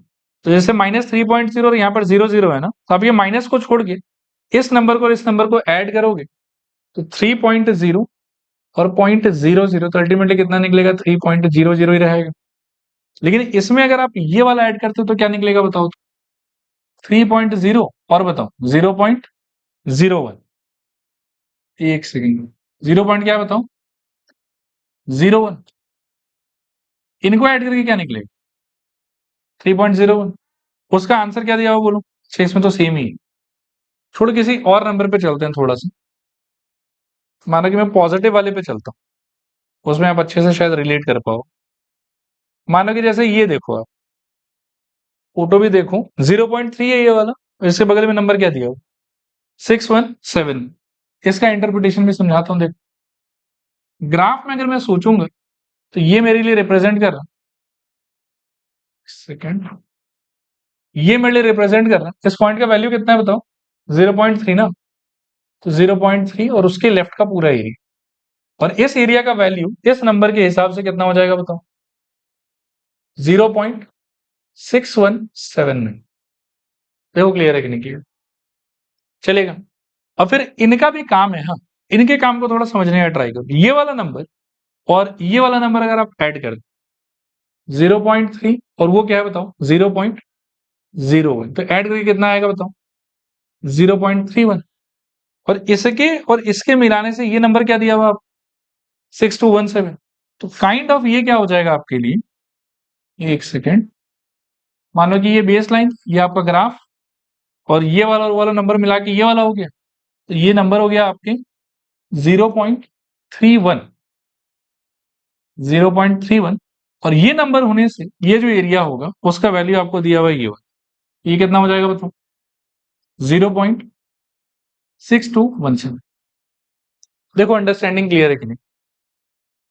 तो जैसे -3.0 और यहाँ पर 0 है ना, तो आप ये माइनस को छोड़ के इस नंबर को और इस नंबर को ऐड करोगे, तो 3.0 और 0.00, तो अल्टीमेटली कितना निकलेगा? 3.00 ही रहेगा। लेकिन इसमें अगर आप ये वाला ऐड करते हो तो क्या निकलेगा बताओ? 3.0 और बताओ 0.01। एक सेकेंड, 0 पॉइंट क्या बताओ? 01। इनको ऐड करके क्या निकलेगा? 3.01। उसका आंसर क्या दिया हुआ बोलो? इसमें तो सेम ही है। छोड़, किसी और नंबर पे चलते हैं थोड़ा सा। मानो कि मैं पॉजिटिव वाले पे चलता हूँ, उसमें आप अच्छे से शायद रिलेट कर पाओ। मानो कि जैसे ये देखो, आप फोटो भी देखो, 0.3 है ये वाला, इसके बगल में नंबर क्या दिया हो? 617। इसका इंटरप्रिटेशन भी समझाता हूँ। देखो, ग्राफ में अगर मैं सोचूंगा तो ये मेरे लिए रिप्रेजेंट कर रहा, सेकेंड, ये मेरे लिए रिप्रेजेंट कर रहा है, इस पॉइंट का वैल्यू कितना है बताओ? 0.3 ना, तो 0.3 और उसके लेफ्ट का पूरा एरिया, और इस एरिया का वैल्यू इस नंबर के हिसाब से कितना हो जाएगा बताओ? 0.6179। देखो क्लियर है कि नहीं क्लियर? चलेगा। अब फिर इनका भी काम है, हाँ, इनके काम को थोड़ा समझने का ट्राई करो। ये वाला नंबर और ये वाला नंबर अगर आप ऐड कर 0.3 और वो क्या है बताओ? 0.01, तो ऐड करके कितना आएगा बताओ? 0.31। और इसके और इसके मिलाने से ये नंबर क्या दिया हुआ आप? 6217। तो काइंड ऑफ ये क्या हो जाएगा आपके लिए? एक सेकेंड, मान लो कि ये बेस लाइन, ये आपका ग्राफ, और ये वाला और वाला नंबर मिला के ये वाला हो गया, तो ये नंबर हो गया आपके 0.31। 0.31, और ये नंबर होने से ये जो एरिया होगा उसका वैल्यू आपको दिया हुआ ये होगा, ये कितना हो जाएगा बताओ? 0.6217। देखो अंडरस्टैंडिंग क्लियर है कि नहीं?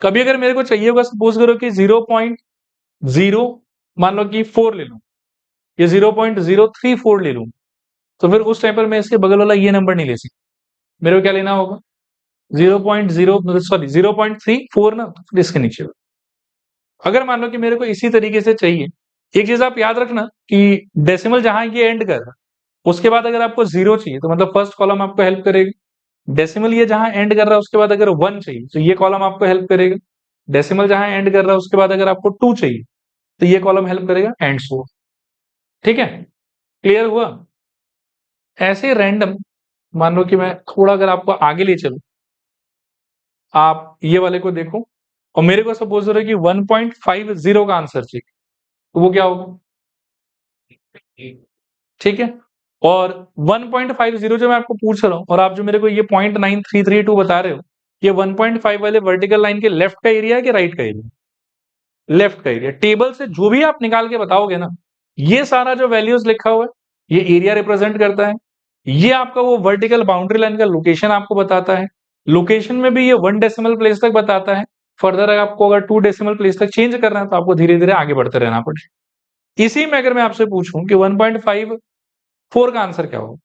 कभी अगर मेरे को चाहिए होगा, सपोज करो कि 0.0 मान लो कि 4 ले लूं, या 0.034 ले लूं, तो फिर उस टाइम पर मैं इसके बगल वाला ये नंबर नहीं ले सकता। मेरे को क्या लेना होगा? 0.34 ना, तो फिर इसके नीचे। अगर मान लो कि मेरे को इसी तरीके से चाहिए, एक चीज आप याद रखना कि डेसिमल जहां ये एंड कर रहा है, उसके बाद अगर आपको जीरो चाहिए तो मतलब फर्स्ट कॉलम आपको हेल्प करेगी। डेसिमल ये जहां एंड कर रहा है उसके बाद अगर 1 चाहिए तो ये कॉलम आपको हेल्प करेगा। डेसिमल जहां एंड कर रहा है उसके बाद अगर आपको 2 चाहिए तो ये कॉलम हेल्प करेगा, एंड सो। ठीक है, क्लियर हुआ? ऐसे रैंडम, मान लो कि मैं थोड़ा अगर आपको आगे ले चलूं, आप ये वाले को देखो और मेरे को सपोज हो रहा है कि 1.50 का आंसर चाहिए, तो वो क्या होगा? ठीक है, और 1.50 जो मैं आपको पूछ रहा हूं और आप जो मेरे को ये 0.9332 बता रहे हो, ये 1.5 वाले वर्टिकल लाइन के लेफ्ट का एरिया है कि राइट का एरिया? लेफ्ट का एरिया। टेबल से जो भी आप निकाल के बताओगे ना, ये सारा जो वैल्यूज लिखा हुआ है ये एरिया रिप्रेजेंट करता है। ये आपका वो वर्टिकल बाउंड्री लाइन का लोकेशन आपको बताता है। लोकेशन में भी ये 1 डेसिमल प्लेस तक बताता है। फर्दर आपको अगर 2 डेसिमल प्लेस तक चेंज करना है तो आपको धीरे धीरे आगे बढ़ते रहना पड़ेगा। इसी में अगर मैं आपसे पूछूं कि 1.54 का आंसर क्या होगा,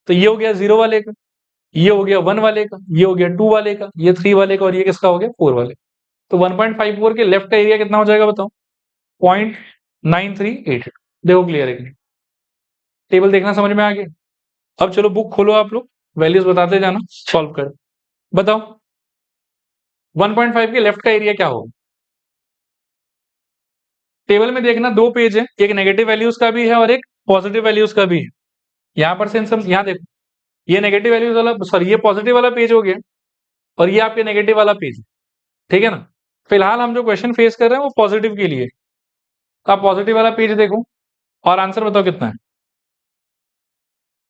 तो ये हो गया 0 वाले का, ये हो गया 1 वाले का, ये हो गया 2 वाले का, ये 3 वाले का, और ये किसका हो गया? 4 वाले। तो 1.54 के लेफ्ट का एरिया कितना हो जाएगा बताओ? 0.9388। देखो क्लियर है कि नहीं? टेबल देखना समझ में आ गया? अब चलो बुक खोलो आप लोग, वैल्यूज बताते जाना, सॉल्व कर। बताओ 1.5 के लेफ्ट का एरिया क्या होगा? टेबल में देखना, दो पेज है, एक नेगेटिव वैल्यूज का भी है और एक पॉजिटिव वैल्यूज का भी है। यहाँ पर सेंस हम यहाँ देखो, ये नेगेटिव वैल्यूज वाला, सॉरी ये पॉजिटिव वाला पेज हो गया और ये आपके नेगेटिव वाला पेज है। ठीक है ना? फिलहाल हम जो क्वेश्चन फेस कर रहे हैं वो पॉजिटिव के लिए। तो आप पॉजिटिव वाला पेज देखो और आंसर बताओ कितना है,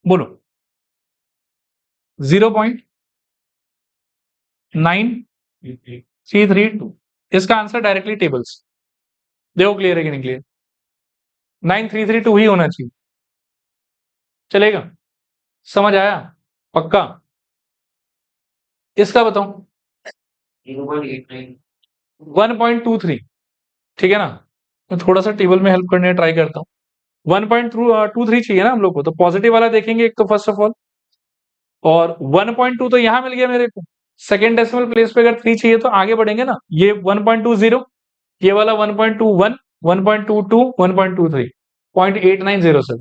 बोलो। 0.9332। इसका आंसर डायरेक्टली टेबल्स। देखो क्लियर है कि नहीं क्लियर? 9332 ही होना चाहिए। चलेगा? समझ आया? पक्का? इसका बताओ 1.23। ठीक है ना? मैं थोड़ा सा टेबल में हेल्प करने ट्राई करता हूँ। 1.23 चाहिए ना हम लोग को, तो पॉजिटिव वाला देखेंगे एक तो फर्स्ट ऑफ ऑल, और 1.2 तो यहां मिल गया मेरे को। सेकेंड डेसिमल प्लेस पे अगर 3 चाहिए तो आगे बढ़ेंगे ना, ये 1.20, ये वाला 1.21, 1.22, 1.23, 0.8907।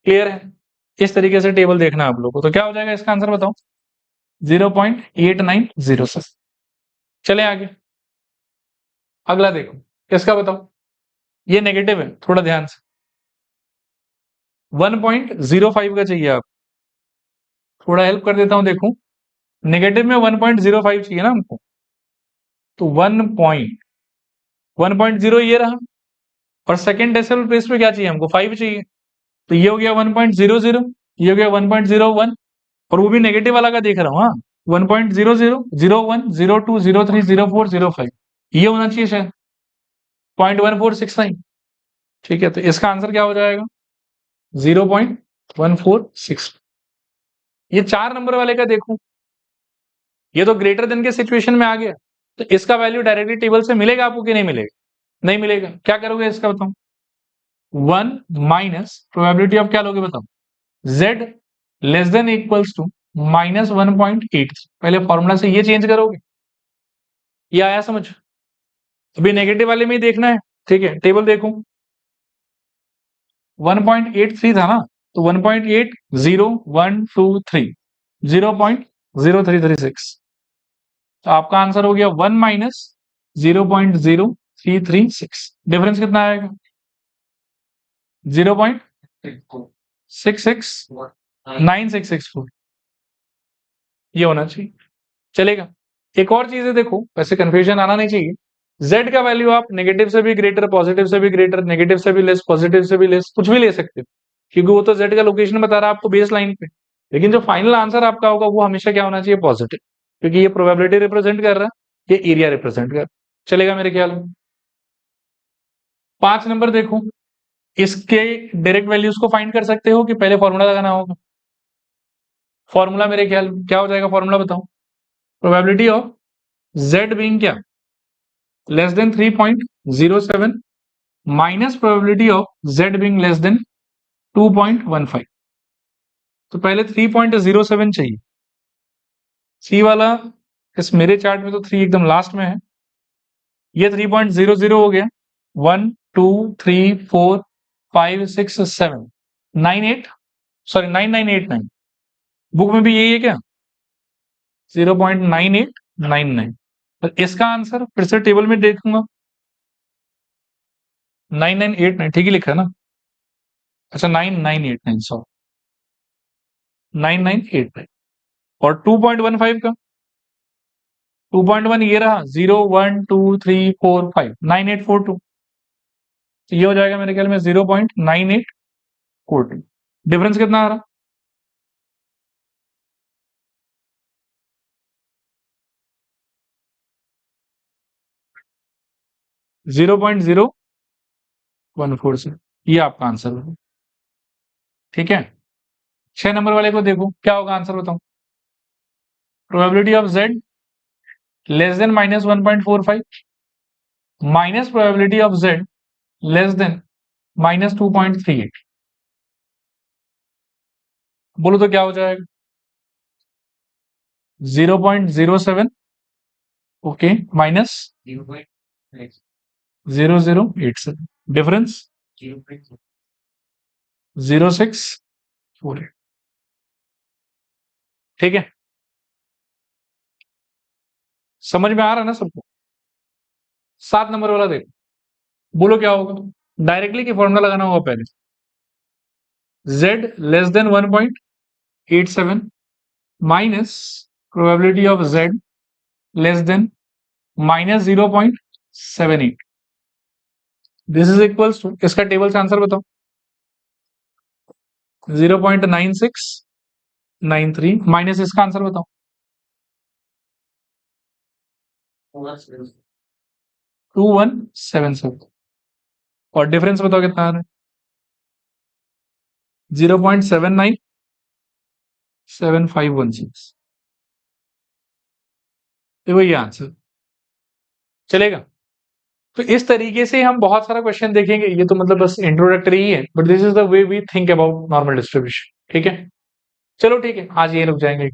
क्लियर है? इस तरीके से टेबल देखना है आप लोग को। तो क्या हो जाएगा इसका आंसर बताओ? 0.8907। चले आगे, अगला देखो, इसका बताओ। ये नेगेटिव है, थोड़ा ध्यान से। 1.05 का चाहिए आप, थोड़ा हेल्प कर देता हूं, देखो नेगेटिव में 1.05 चाहिए ना हमको, तो 1.0 ये रहा, और सेकेंड डेसिमल प्लेस पे क्या चाहिए हमको? 5 चाहिए, तो ये हो गया 1.00, ये हो गया 1.01, और वो भी नेगेटिव वाला का देख रहा हूँ। हाँ, 1.00, 01, 02, 03, 04, 05, ये होना चाहिए शायद 0.1469। ठीक है, तो इसका आंसर क्या हो जाएगा? 0.1469। ये 4 नंबर वाले का देखो, ये तो ग्रेटर देन के सिचुएशन में आ गया, तो इसका वैल्यू डायरेक्टली टेबल से मिलेगा आपको कि नहीं मिलेगा? नहीं मिलेगा। क्या करोगे इसका बताओ? 1 माइनस प्रोबेबिलिटी ऑफ क्या लोगे बताओ? z less than equals to -1.8। पहले फॉर्मूला से ये चेंज करोगे, ये आया समझ? अभी नेगेटिव वाले में ही देखना है। ठीक है, टेबल देखो, 1.83 था ना, तो 1.8, 0, 1, 2, 3, 0.0336। तो आपका आंसर हो गया 1 माइनस 0.0336। डिफरेंस कितना आएगा? 0.669664। ये होना चाहिए। चलेगा? एक और चीज है, देखो वैसे कंफ्यूजन आना नहीं चाहिए। z का वैल्यू आप नेगेटिव से भी ग्रेटर, पॉजिटिव से भी ग्रेटर, नेगेटिव से भी लेस, पॉजिटिव से भी लेस, कुछ भी ले सकते हो, क्योंकि वो तो z का लोकेशन बता रहा है आपको बेस लाइन पे। लेकिन जो फाइनल आंसर आपका होगा वो हमेशा क्या होना चाहिए? पॉजिटिव, क्योंकि ये प्रोबेबिलिटी रिप्रेजेंट कर रहा है, ये एरिया रिप्रेजेंट कर रहा है। चलेगा मेरे ख्याल में? 5 नंबर देखो, इसके डायरेक्ट वैल्यूज को फाइंड कर सकते हो कि पहले फॉर्मूला लगाना होगा? फॉर्मूला मेरे ख्याल क्या हो जाएगा, फॉर्मूला बताओ। प्रोबेबिलिटी ऑफ z बीइंग क्या, less than 3.07 minus probability of z being less than 2.15। तो पहले 3.07 चाहिए, सी वाला इस मेरे चार्ट में तो 3 एकदम लास्ट में है, ये 3.00 हो गया, 1 2 3 4 5 6 7 9 8 सॉरी 9989, बुक में भी यही है क्या, 0.9899। तो इसका आंसर फिर से टेबल में देखूंगा, 9989 ठीक ही लिखा है ना, अच्छा 9989 सॉरी 9989। और 2.15 का 2.1 ये रहा, 0 1 2 3 4 5 9842, तो ये हो जाएगा मेरे ख्याल में 0.9842। डिफरेंस कितना आ रहा, 0.0147, ये आपका आंसर होगा। ठीक है, 6 नंबर वाले को देखो क्या होगा आंसर बताओ। Probability of z less than minus 1.45 minus probability of z less than minus 2.38, बोलो तो क्या हो जाएगा, 0.07 ओके माइनस 0087, डिफरेंस 0648। ठीक है, समझ में आ रहा है ना सबको। 7 नंबर वाला देखो, बोलो क्या होगा, डायरेक्टली की फॉर्मूला लगाना होगा पहले, z less than 1.87 minus probability of z less than minus 0.78, this is equals to, इसका टेबल से आंसर बताओ, 0.9693 माइनस इसका आंसर बताओ, 2177, और डिफरेंस बताओ कितना आ रहा है, 0.797516, देखो ये आंसर चलेगा। तो इस तरीके से हम बहुत सारा क्वेश्चन देखेंगे, ये तो मतलब बस इंट्रोडक्टरी ही है, but this is the way we think about normal distribution. ठीक है, चलो ठीक है, आज ये रुक जाएंगे।